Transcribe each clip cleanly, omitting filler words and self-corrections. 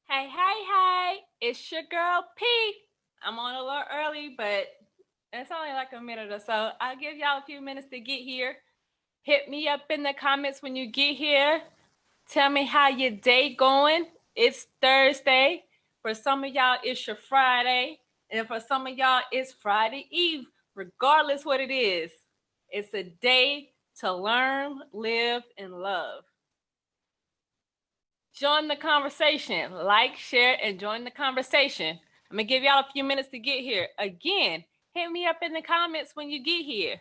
Hey, hey, hey, it's your girl P. I'm on a little early, but it's only like a minute or so. I'll give y'all a few minutes to get here. Hit me up in the comments when you get here. Tell me how your day going. It's Thursday. For some of y'all, it's your Friday. And for some of y'all, it's Friday Eve. Regardless what it is, it's a day to learn, live, and love. Join the conversation. Like, share, and join the conversation. I'm going to give y'all a few minutes to get here. Again, hit me up in the comments when you get here.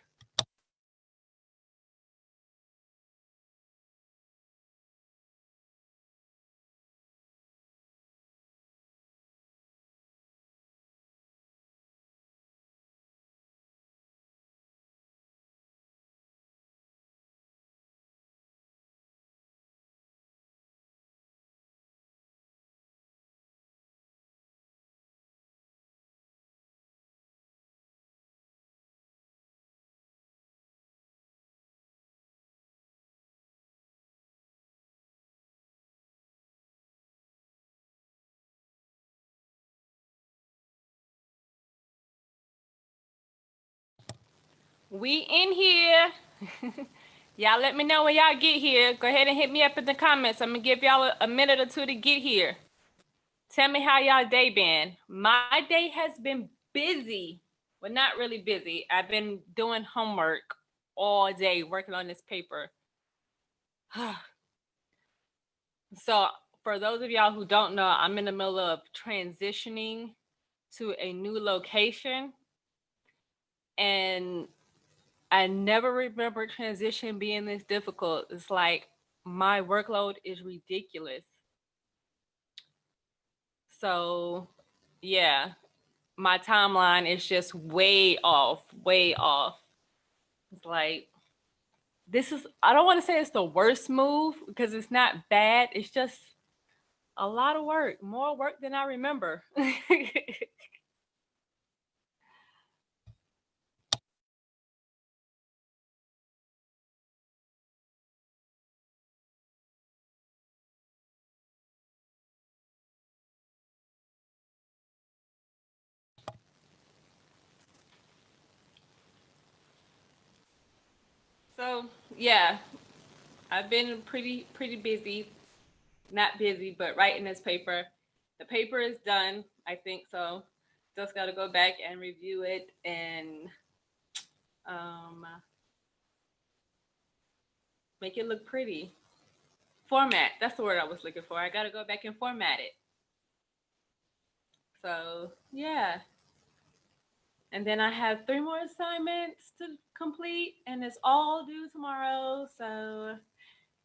We in here. Y'all let me know when y'all get here. Go ahead and hit me up in the comments. I'm going to give y'all a minute or two to get here. Tell me how y'all day been. My day has been busy. Well, not really busy. I've been doing homework all day working on this paper. So, for those of y'all who don't know, I'm in the middle of transitioning to a new location. And I never remember transition being this difficult. It's like my workload is ridiculous. So, yeah, my timeline is just way off, way off. It's like, this is, I don't want to say it's the worst move because it's not bad. It's just a lot of work, more work than I remember. So, yeah, I've been pretty busy. Not busy, but writing this paper. The paper is done, I think so. Just got to go back and review it and um, make it look pretty. Format, that's the word I was looking for. I got to go back and format it. So, yeah. And then I have 3 more assignments to complete, and it's all due tomorrow. So,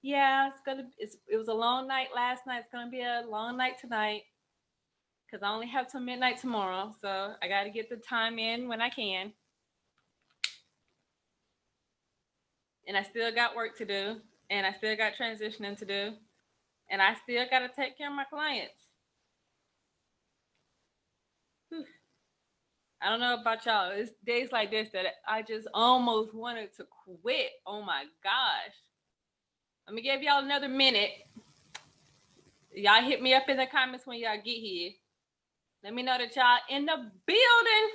yeah, it was a long night last night. It's gonna be a long night tonight because I only have till midnight tomorrow. So I got to get the time in when I can. And I still got work to do, and I still got transitioning to do, and I still got to take care of my clients. Whew. I don't know about y'all. It's days like this that I just almost wanted to quit. Oh my gosh. Let me give y'all another minute. Y'all hit me up in the comments when y'all get here. Let me know that y'all in the building.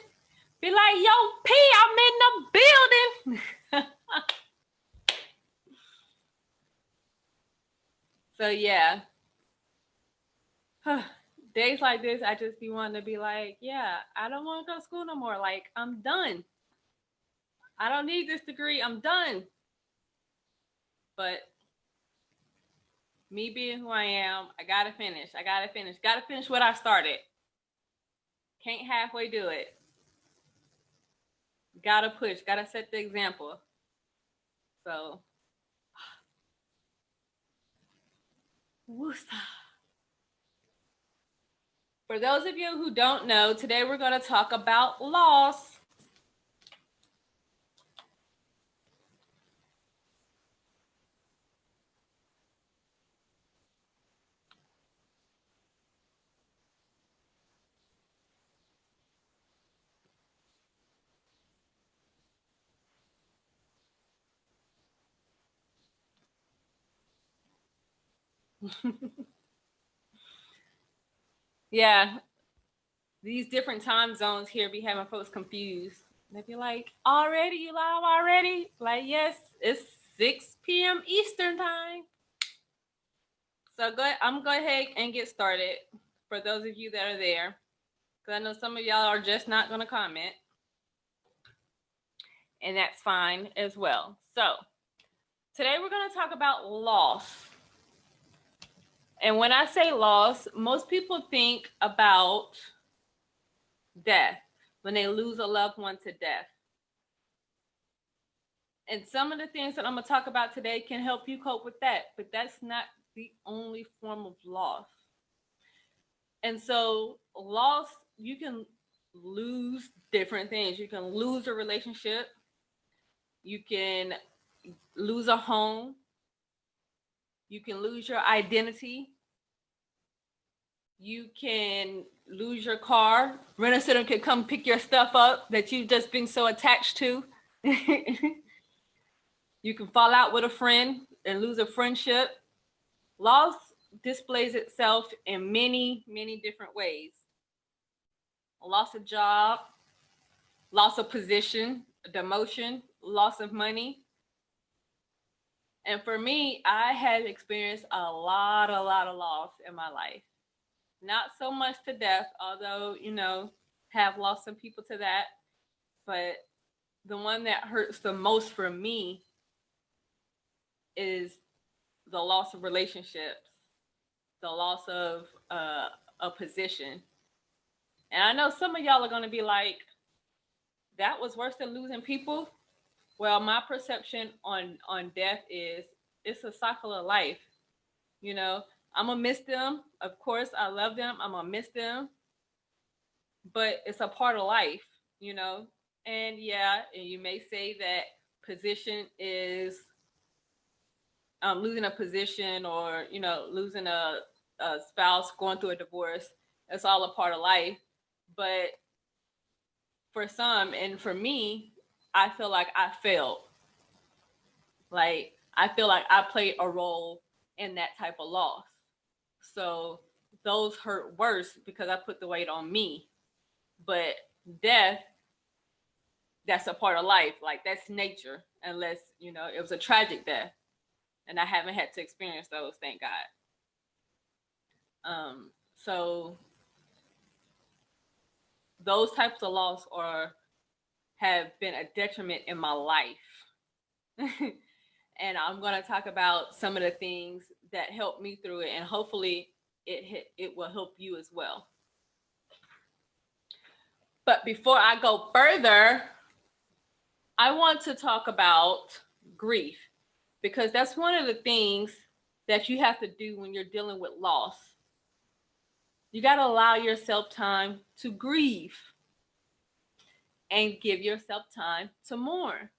Be like, yo, P, I'm in the building. So yeah. Days like this, I just be wanting to be like, yeah, I don't want to go to school no more. Like, I'm done. I don't need this degree. I'm done. But me being who I am, I gotta finish. I gotta finish. Gotta finish what I started. Can't halfway do it. Gotta push. Gotta set the example. So, woosa. For those of you who don't know, today we're going to talk about loss. Yeah, these different time zones here be having folks confused. They be like, already? You live already? Like, yes, it's 6 p.m. Eastern time. So I'm go ahead and get started for those of you that are there. Because I know some of y'all are just not going to comment. And that's fine as well. So today we're going to talk about loss. And when I say loss, most people think about death, when they lose a loved one to death. And some of the things that I'm going to talk about today can help you cope with that, but that's not the only form of loss. And so, loss, you can lose different things. You can lose a relationship, you can lose a home, you can lose your identity, you can lose your car. Rent-A-Center can come pick your stuff up that you've just been so attached to. You can fall out with a friend and lose a friendship. Loss displays itself in many, many different ways. Loss of job, loss of position, demotion, loss of money. And for me, I have experienced a lot of loss in my life. Not so much to death, although, have lost some people to that. But the one that hurts the most for me is the loss of relationships, the loss of a position. And I know some of y'all are going to be like, that was worse than losing people. Well, my perception on death is it's a cycle of life. You know, I'm going to miss them. Of course, I love them. I'm going to miss them. But it's a part of life, you know. And yeah, and you may say that position is losing a position, or, losing a spouse, going through a divorce. It's all a part of life. But for some, and for me, I feel like I failed. Like, I feel like I played a role in that type of loss. So those hurt worse because I put the weight on me. But death, that's a part of life. Like, that's nature, unless, it was a tragic death. And I haven't had to experience those, thank God. So those types of loss have been a detriment in my life. And I'm going to talk about some of the things that helped me through it, and hopefully it will help you as well. But before I go further, I want to talk about grief, because that's one of the things that you have to do when you're dealing with loss. You got to allow yourself time to grieve and give yourself time to mourn.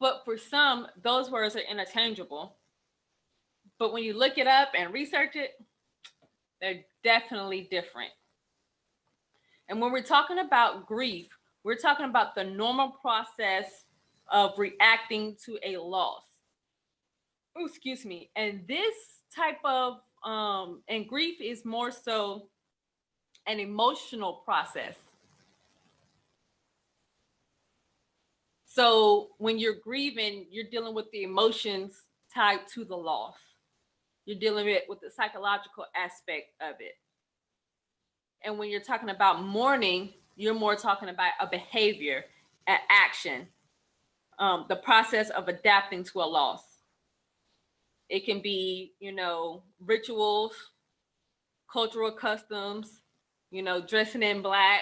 But for some, those words are interchangeable. But when you look it up and research it, they're definitely different. And when we're talking about grief, we're talking about the normal process of reacting to a loss. Oh, excuse me. And this type of and grief is more so an emotional process. So when you're grieving, you're dealing with the emotions tied to the loss. You're dealing with the psychological aspect of it. And when you're talking about mourning, you're more talking about a behavior, an action, the process of adapting to a loss. It can be, rituals, cultural customs, dressing in black.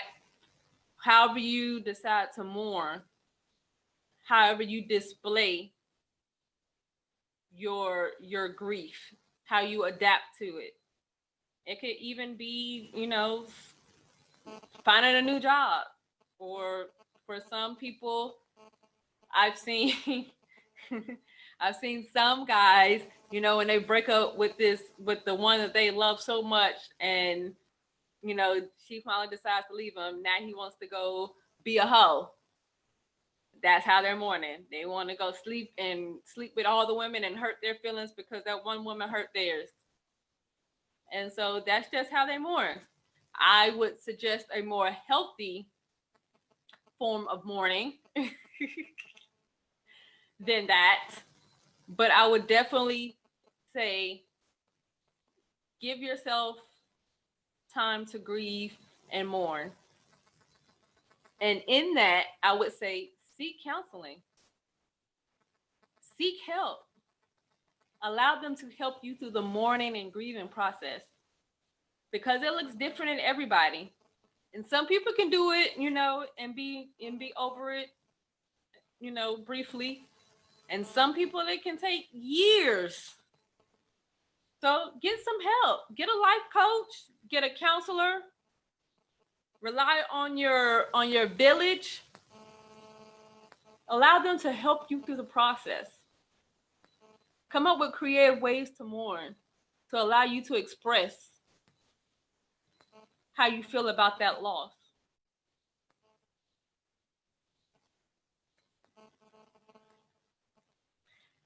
However you decide to mourn, however you display your grief, how you adapt to it. It could even be, finding a new job. Or for some people, I've seen I've seen some guys, when they break up with the one that they love so much, and she finally decides to leave him. Now he wants to go be a hoe. That's how they're mourning. They want to go sleep with all the women and hurt their feelings because that one woman hurt theirs. And so that's just how they mourn. I would suggest a more healthy form of mourning than that. But I would definitely say give yourself time to grieve and mourn. And in that, I would say seek counseling, seek help. Allow them to help you through the mourning and grieving process because it looks different in everybody. And some people can do it, and be over it, briefly. And some people it can take years. So get some help. Get a life coach, get a counselor, rely on your village. Allow them to help you through the process. Come up with creative ways to mourn to allow you to express how you feel about that loss.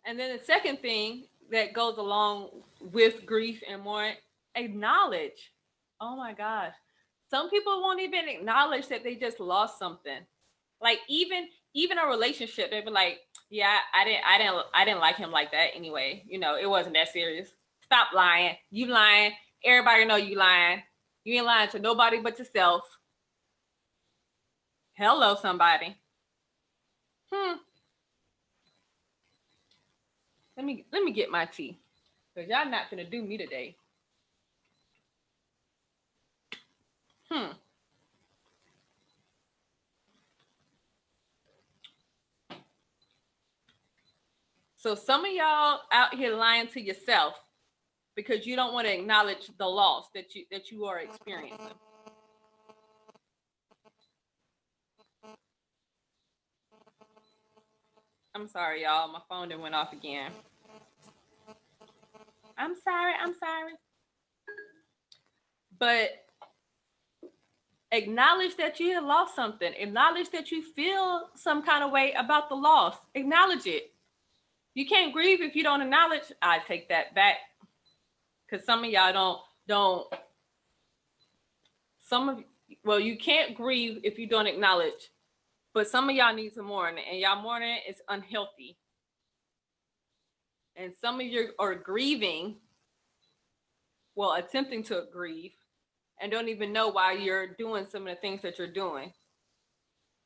And then the second thing that goes along with grief and mourning, acknowledge. Oh my gosh. Some people won't even acknowledge that they just lost something. Like even a relationship, they'd be like, yeah, I didn't like him like that anyway. It wasn't that serious. Stop lying. You lying. Everybody know you lying. You ain't lying to nobody but yourself. Hello, somebody. Let me get my tea. Because y'all not gonna do me today. So some of y'all out here lying to yourself because you don't want to acknowledge the loss that you are experiencing. I'm sorry, y'all. My phone done went off again. I'm sorry. But acknowledge that you have lost something. Acknowledge that you feel some kind of way about the loss. Acknowledge it. You can't grieve if you don't acknowledge. I take that back. Because some of y'all don't. You can't grieve if you don't acknowledge. But some of y'all need to mourn, and y'all mourning is unhealthy. And some of you are grieving, attempting to grieve, and don't even know why you're doing some of the things that you're doing.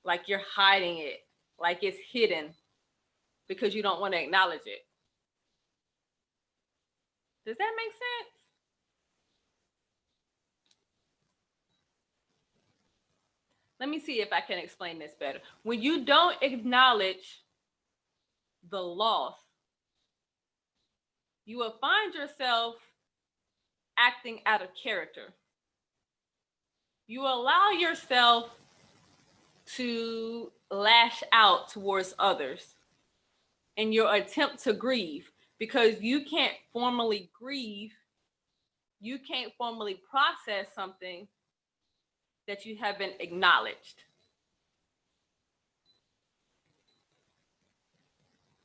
Like you're hiding it, like it's hidden because you don't want to acknowledge it. Does that make sense? Let me see if I can explain this better. When you don't acknowledge the loss, you will find yourself acting out of character. You allow yourself to lash out towards others in your attempt to grieve because you can't formally grieve. You can't formally process something that you haven't acknowledged.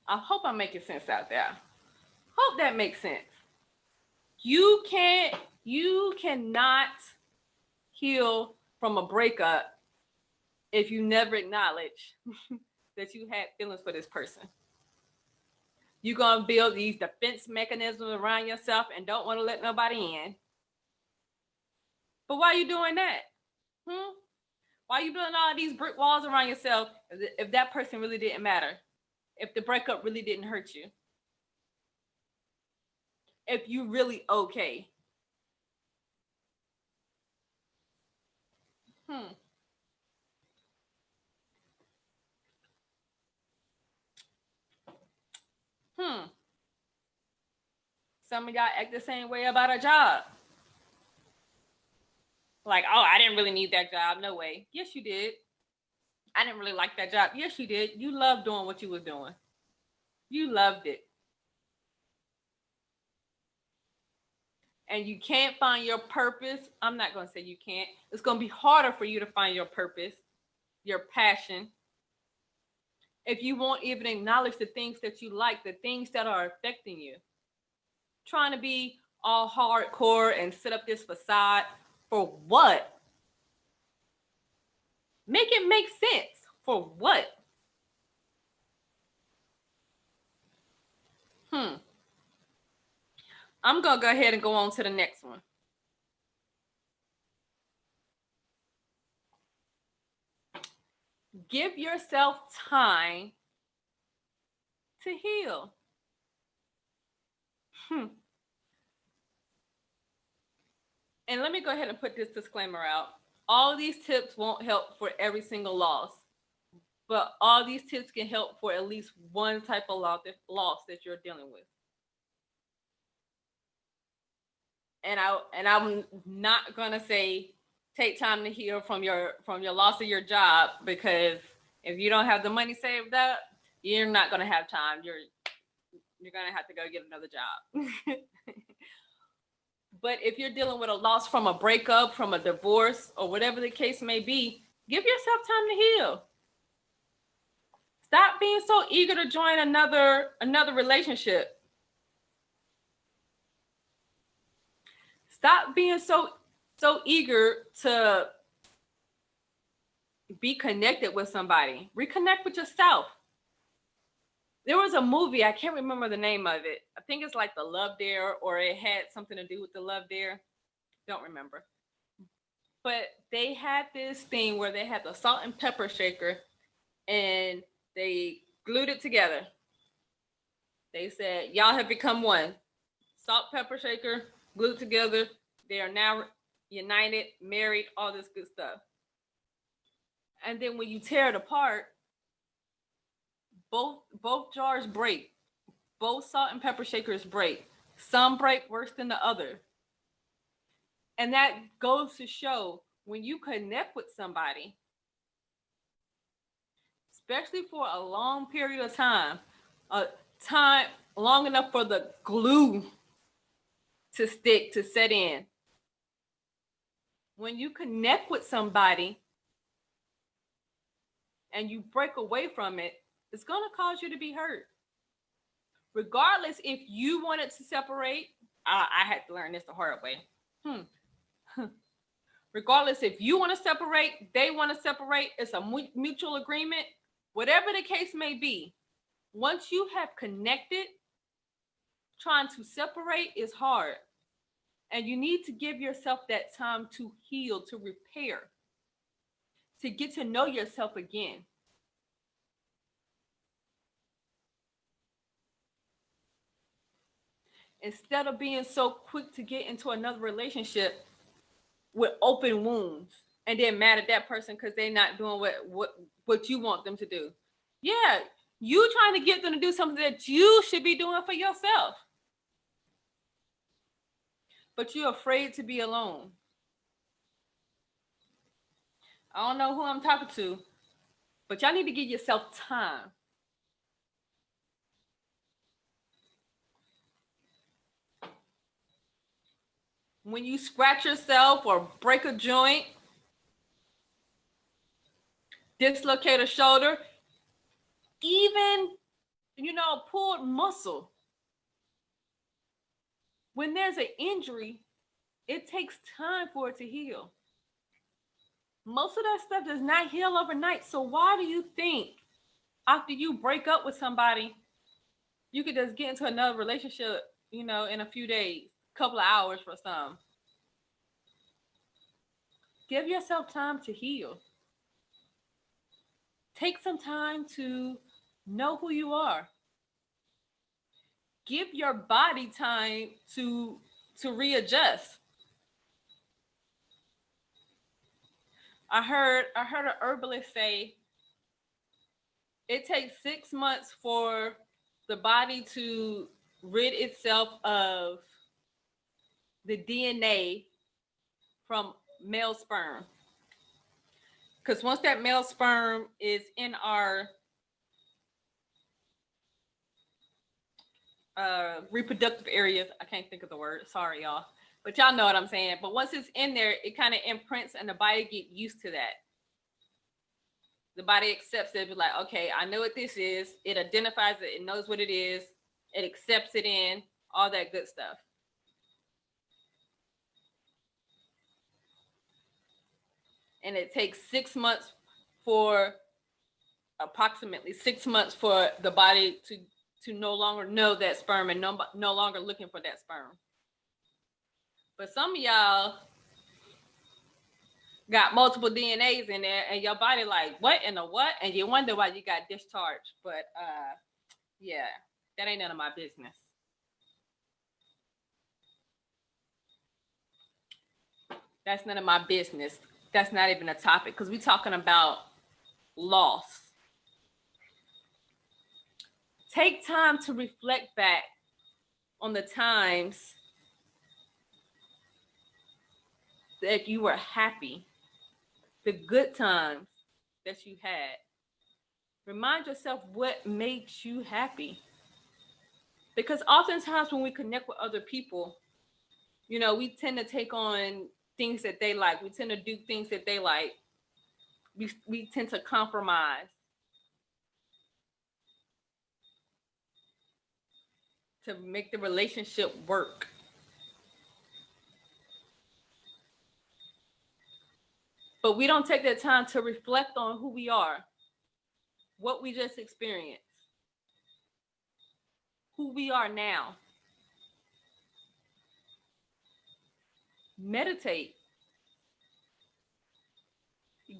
I hope I'm making sense out there. Hope that makes sense. You cannot heal from a breakup if you never acknowledge that you had feelings for this person. You're going to build these defense mechanisms around yourself and don't want to let nobody in. But why are you doing that? Why are you building all these brick walls around yourself if that person really didn't matter? If the breakup really didn't hurt you? If you really okay? Some of y'all act the same way about a job. Like, oh, I didn't really need that job. No way. Yes, you did. I didn't really like that job. Yes, you did. You loved doing what you was doing. You loved it. And you can't find your purpose. I'm not going to say you can't. It's going to be harder for you to find your purpose, your passion, if you won't even acknowledge the things that you like, the things that are affecting you. Trying to be all hardcore and set up this facade for what? Make it make sense. For what? I'm going to go ahead and go on to the next one. Give yourself time to heal. And let me go ahead and put this disclaimer out. All these tips won't help for every single loss, but all these tips can help for at least one type of loss that you're dealing with. And I'm not gonna say take time to heal from your loss of your job, because if you don't have the money saved up, you're not gonna have time. You're gonna have to go get another job. But if you're dealing with a loss from a breakup, from a divorce, or whatever the case may be, give yourself time to heal. Stop being so eager to join another relationship. Stop being so eager to be connected with somebody. Reconnect with yourself. There was a movie, I can't remember the name of it. I think it's like The Love Dare, or it had something to do with the Love Dare. Don't remember. But they had this thing where they had the salt and pepper shaker and they glued it together. They said, y'all have become one. Salt, pepper shaker, glued together. They are now united, married, all this good stuff. And then when you tear it apart, both jars break. Both salt and pepper shakers break. Some break worse than the other. And that goes to show, when you connect with somebody, especially for a long period of time, long enough for the glue to stick, to set in. When you connect with somebody and you break away from it, it's going to cause you to be hurt. Regardless if you wanted to separate, I had to learn this the hard way. Regardless if you want to separate, they want to separate, it's a mutual agreement, whatever the case may be. Once you have connected, trying to separate is hard. And you need to give yourself that time to heal, to repair, to get to know yourself again. Instead of being so quick to get into another relationship with open wounds and then mad at that person because they're not doing what you want them to do. Yeah, you trying to get them to do something that you should be doing for yourself. But you're afraid to be alone. I don't know who I'm talking to, but y'all need to give yourself time. When you scratch yourself or break a joint, dislocate a shoulder, even, pulled muscle. When there's an injury, it takes time for it to heal. Most of that stuff does not heal overnight. So why do you think after you break up with somebody, you could just get into another relationship, in a few days, couple of hours for some? Give yourself time to heal. Take some time to know who you are. Give your body time to readjust. I heard an herbalist say it takes 6 months for the body to rid itself of the DNA from male sperm. Because once that male sperm is in our reproductive areas, I can't think of the word, sorry y'all, but y'all know what I'm saying. But once it's in there, it kind of imprints and the body get used to that. The body accepts it, be like, okay, I know what this is. It identifies it, it knows what it is, it accepts it in, all that good stuff. and it takes 6 months for approximately 6 months for the body to no longer know that sperm and no longer looking for that sperm. But some of y'all got multiple DNAs in there, and your body like, what in the what? And you wonder why you got discharged. But yeah, that ain't none of my business. That's none of my business. That's not even a topic, because we're talking about loss. Take time to reflect back on the times that you were happy, the good times that you had. Remind yourself what makes you happy. Because oftentimes when we connect with other people, we tend to take on things that they like. We tend to do things that they like. We tend to compromise to make the relationship work. But we don't take that time to reflect on who we are, what we just experienced, who we are now. Meditate.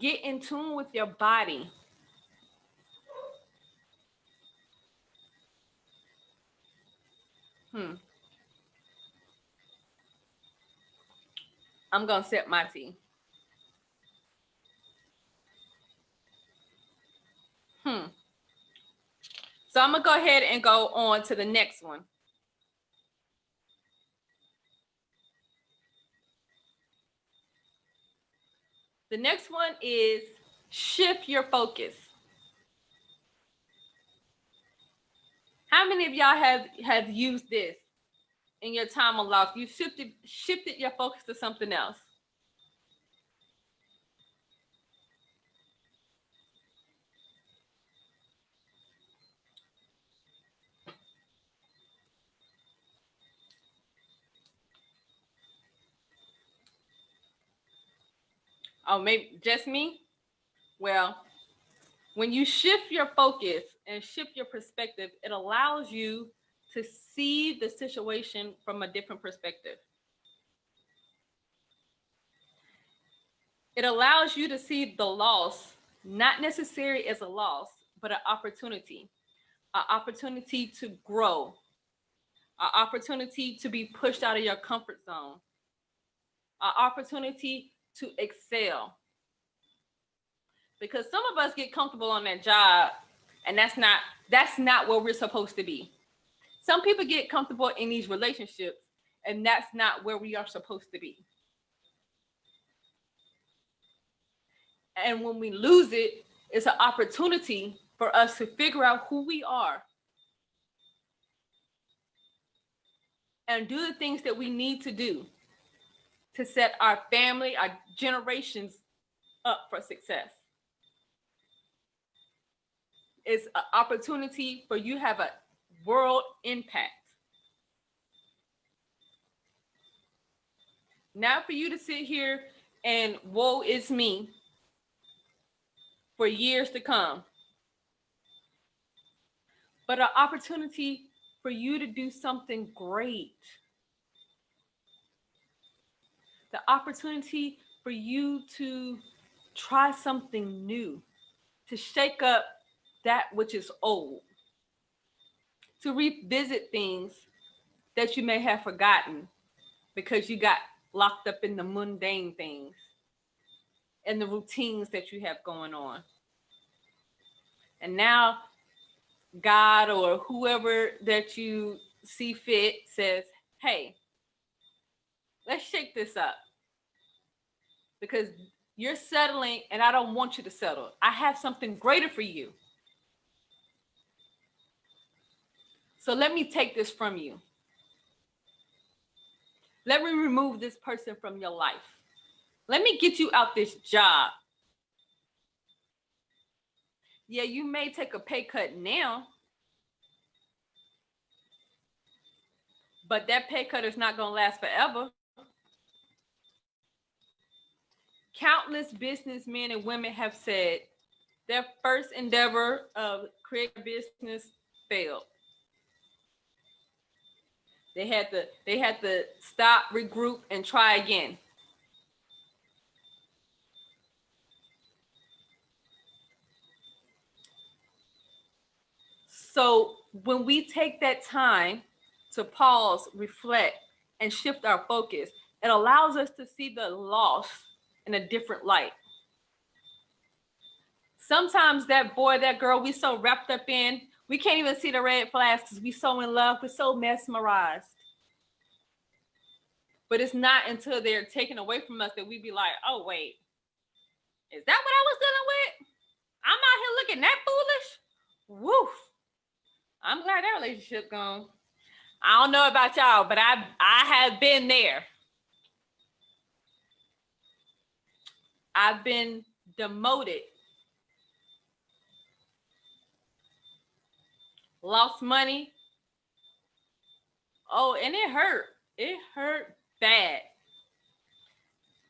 Get in tune with your body. I'm going to sip my tea. So I'm going to go ahead and go on to the next one. The next one is shift your focus. How many of y'all have used this in your time of loss? You shifted your focus to something else. Oh, maybe just me? Well, when you shift your focus and shift your perspective, it allows you to see the situation from a different perspective. It allows you to see the loss, not necessarily as a loss, but an opportunity to grow, an opportunity to be pushed out of your comfort zone, an opportunity to excel. Because some of us get comfortable on that job, and that's not where we're supposed to be. Some people get comfortable in these relationships, and that's not where we are supposed to be. And when we lose it, it's an opportunity for us to figure out who we are and do the things that we need to do to set our family, our generations up for success. It's an opportunity for you to have a world impact. Not for you to sit here and woe is me for years to come, but an opportunity for you to do something great. The opportunity for you to try something new, to shake up that which is old, to revisit things that you may have forgotten because you got locked up in the mundane things and the routines that you have going on. And now God or whoever that you see fit says, hey, let's shake this up, because you're settling and I don't want you to settle. I have something greater for you. So let me take this from you. Let me remove this person from your life. Let me get you out this job. Yeah, you may take a pay cut now, but that pay cut is not going to last forever. Countless businessmen and women have said their first endeavor of creating a business failed. They had to stop, regroup, and try again. So when we take that time to pause, reflect, and shift our focus, it allows us to see the loss in a different light. Sometimes that boy, that girl, we so wrapped up in, we can't even see the red flags because we so in love, we're so mesmerized. But it's not until they're taken away from us that we be like, oh wait, is that what I was dealing with? I'm out here looking that foolish? Woof. I'm glad that relationship gone. I don't know about y'all, but I have been there. I've been demoted, lost money. Oh, and it hurt. It hurt bad.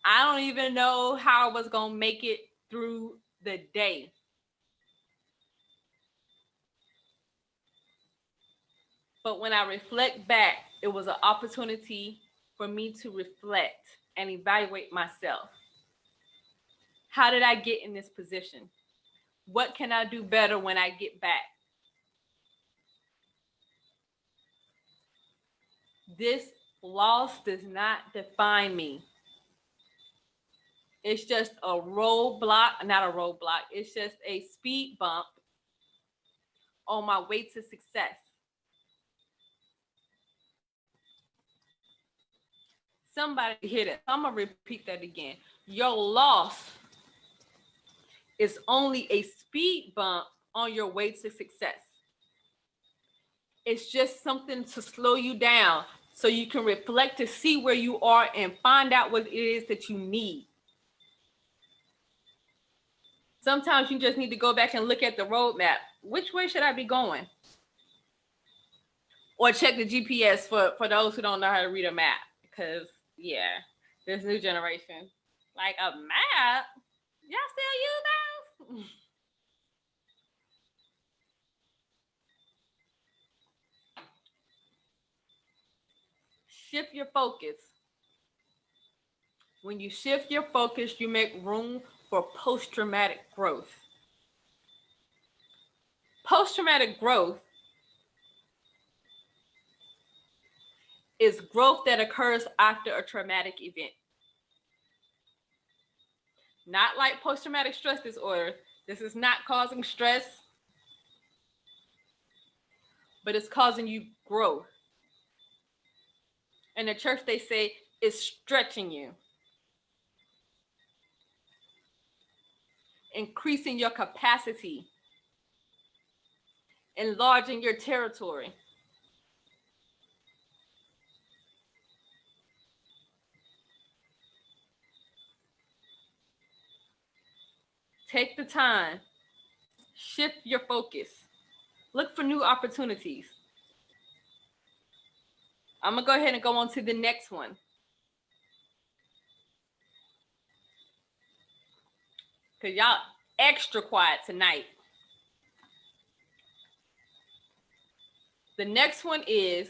I don't even know how I was going to make it through the day. But when I reflect back, it was an opportunity for me to reflect and evaluate myself. How did I get in this position? What can I do better when I get back? This loss does not define me. It's just a roadblock, not a roadblock. It's just a speed bump on my way to success. Somebody hit it. I'm going to repeat that again. Your loss is only a speed bump on your way to success. It's just something to slow you down so you can reflect to see where you are and find out what it is that you need. Sometimes you just need to go back and look at the roadmap. Which way should I be going? Or check the GPS for those who don't know how to read a map. Because, yeah, this new generation. Like a map? Y'all still use those? Shift your focus. When you shift your focus, you make room for post-traumatic growth. Post-traumatic growth is growth that occurs after a traumatic event. Not like post-traumatic stress disorder. This is not causing stress, but it's causing you growth. In the church, they say it's stretching you, increasing your capacity, enlarging your territory. Take the time, shift your focus, look for new opportunities. I'm going to go ahead and go on to the next one. Because y'all extra quiet tonight. The next one is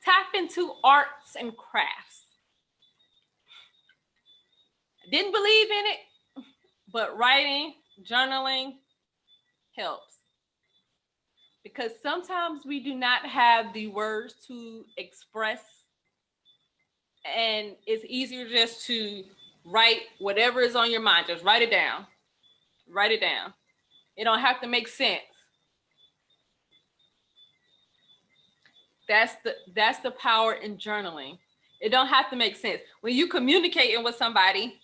tap into arts and crafts. Didn't believe in it, but writing, journaling helps. Because sometimes we do not have the words to express, and it's easier just to write whatever is on your mind. Just write it down. Write it down. It don't have to make sense. That's the power in journaling. It don't have to make sense. When you communicating with somebody,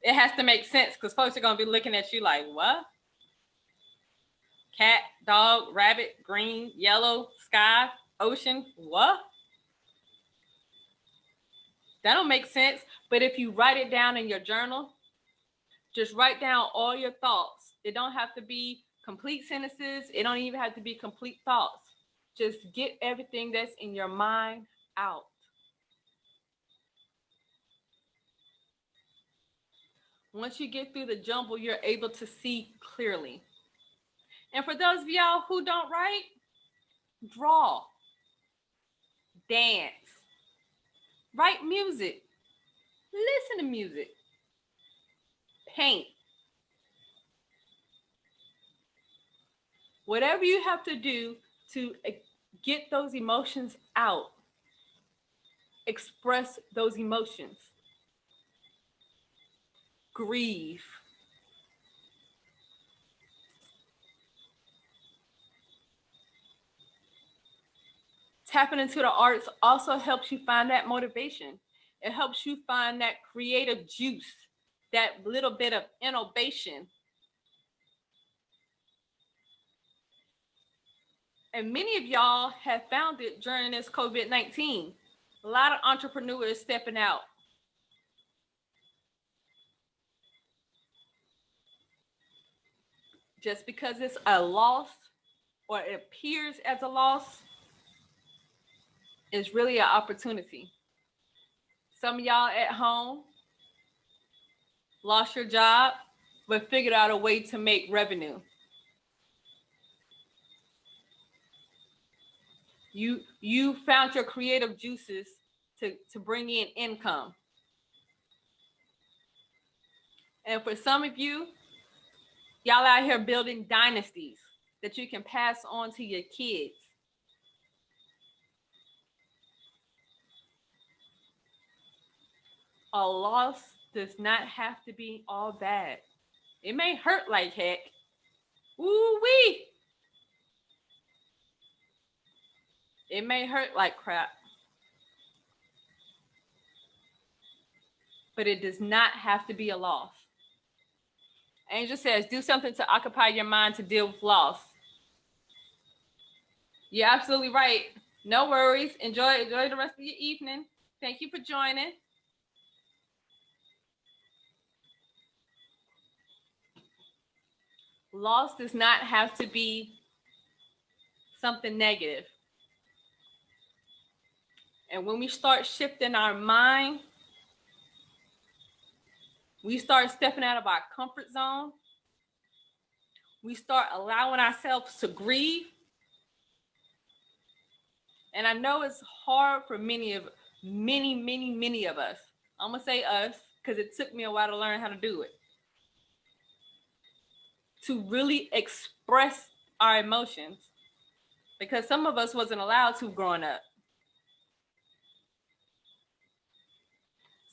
it has to make sense because folks are gonna be looking at you like, what? Cat, dog, rabbit, green, yellow, sky, ocean, what? That don't make sense. But if you write it down in your journal, just write down all your thoughts. It don't have to be complete sentences. It don't even have to be complete thoughts. Just get everything that's in your mind out. Once you get through the jumble, you're able to see clearly. And for those of y'all who don't write, draw, dance, write music, listen to music, paint. Whatever you have to do to get those emotions out, express those emotions, grieve. Tapping into the arts also helps you find that motivation. It helps you find that creative juice, that little bit of innovation. And many of y'all have found it during this COVID-19. A lot of entrepreneurs stepping out. Just because it's a loss or it appears as a loss is really an opportunity. Some of y'all at home lost your job, but figured out a way to make revenue. You found your creative juices to bring in income. And for some of you, y'all out here building dynasties that you can pass on to your kids. A loss does not have to be all bad. It may hurt like heck. Ooh-wee. It may hurt like crap. But it does not have to be a loss. Angel says, do something to occupy your mind to deal with loss. You're absolutely right. No worries. Enjoy the rest of your evening. Thank you for joining. Loss does not have to be something negative. And when we start shifting our mind, we start stepping out of our comfort zone. We start allowing ourselves to grieve. And I know it's hard for many of us. I'm going to say us because it took me a while to learn how to do it. To really express our emotions, because some of us wasn't allowed to growing up.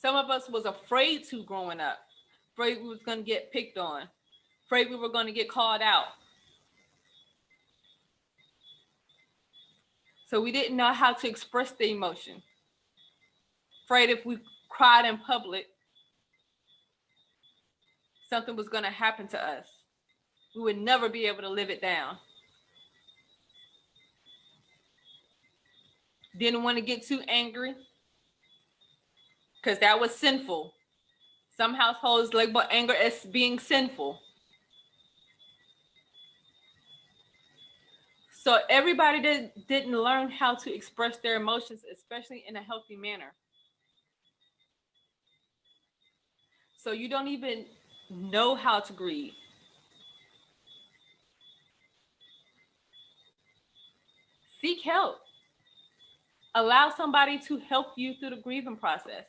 Some of us was afraid to growing up. Afraid we was going to get picked on. Afraid we were going to get called out. So we didn't know how to express the emotion. Afraid if we cried in public, something was going to happen to us. We would never be able to live it down. Didn't want to get too angry because that was sinful. Some households label anger as being sinful. So everybody didn't learn how to express their emotions, especially in a healthy manner. So you don't even know how to grieve. Seek help. Allow somebody to help you through the grieving process.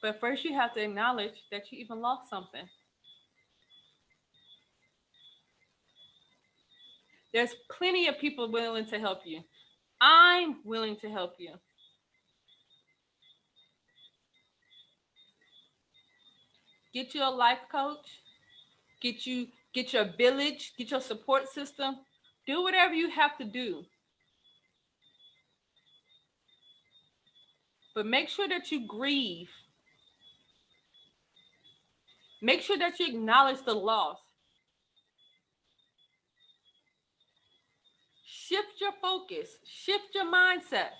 But first you have to acknowledge that you even lost something. There's plenty of people willing to help you. I'm willing to help you. Get you a life coach. Get your village, get your support system. Do whatever you have to do. But make sure that you grieve. Make sure that you acknowledge the loss. Shift your focus. Shift your mindset.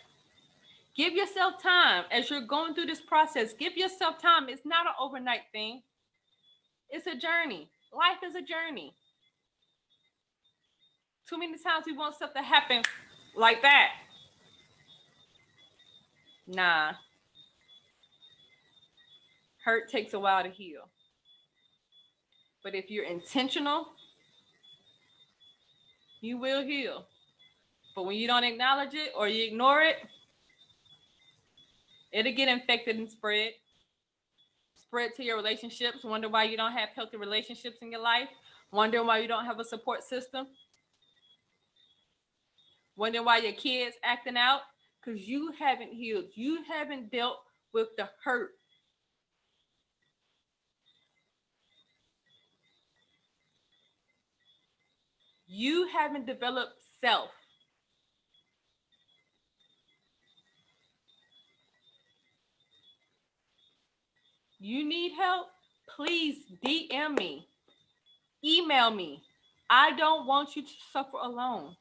Give yourself time as you're going through this process. Give yourself time. It's not an overnight thing. It's a journey. Life is a journey. Too many times we want stuff to happen like that. Nah. Hurt takes a while to heal. But if you're intentional, you will heal. But when you don't acknowledge it or you ignore it, it'll get infected and spread. Spread to your relationships. Wonder why you don't have healthy relationships in your life. Wonder why you don't have a support system. Wonder why your kids acting out. Because you haven't healed. You haven't dealt with the hurt. You haven't developed self. You need help? Please DM me. Email me. I don't want you to suffer alone.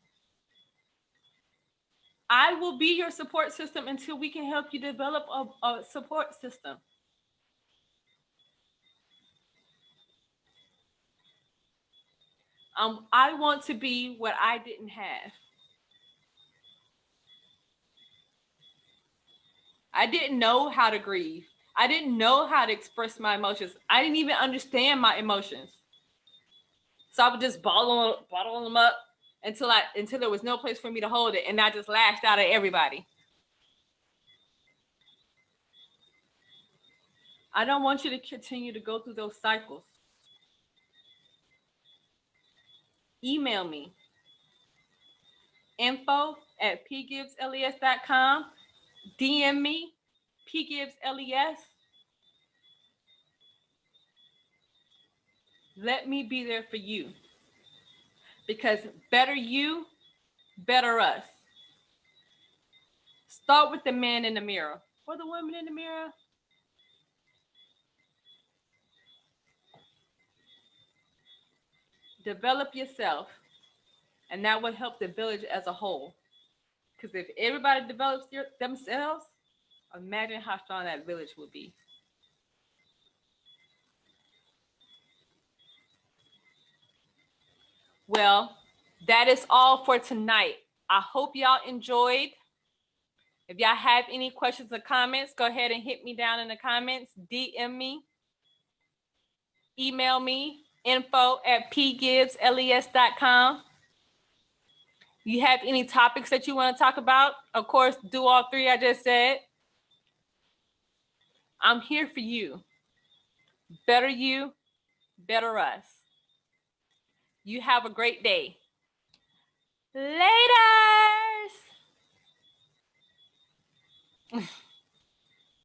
I will be your support system until we can help you develop a support system. I want to be what I didn't have. I didn't know how to grieve. I didn't know how to express my emotions. I didn't even understand my emotions. So I would just bottle them up until there was no place for me to hold it, and I just lashed out at everybody. I don't want you to continue to go through those cycles. Email me. info@pgibbsles.com. DM me, pgibbsles. Let me be there for you. Because better you, better us. Start with the man in the mirror or the woman in the mirror. Develop yourself, and that will help the village as a whole. Because if everybody develops themselves, imagine how strong that village would be. Well, that is all for tonight. I hope y'all enjoyed. If y'all have any questions or comments, go ahead and hit me down in the comments. DM me. Email me, info@pgibbsles.com. You have any topics that you want to talk about? Of course, do all three I just said. I'm here for you. Better you, better us. You have a great day. Later.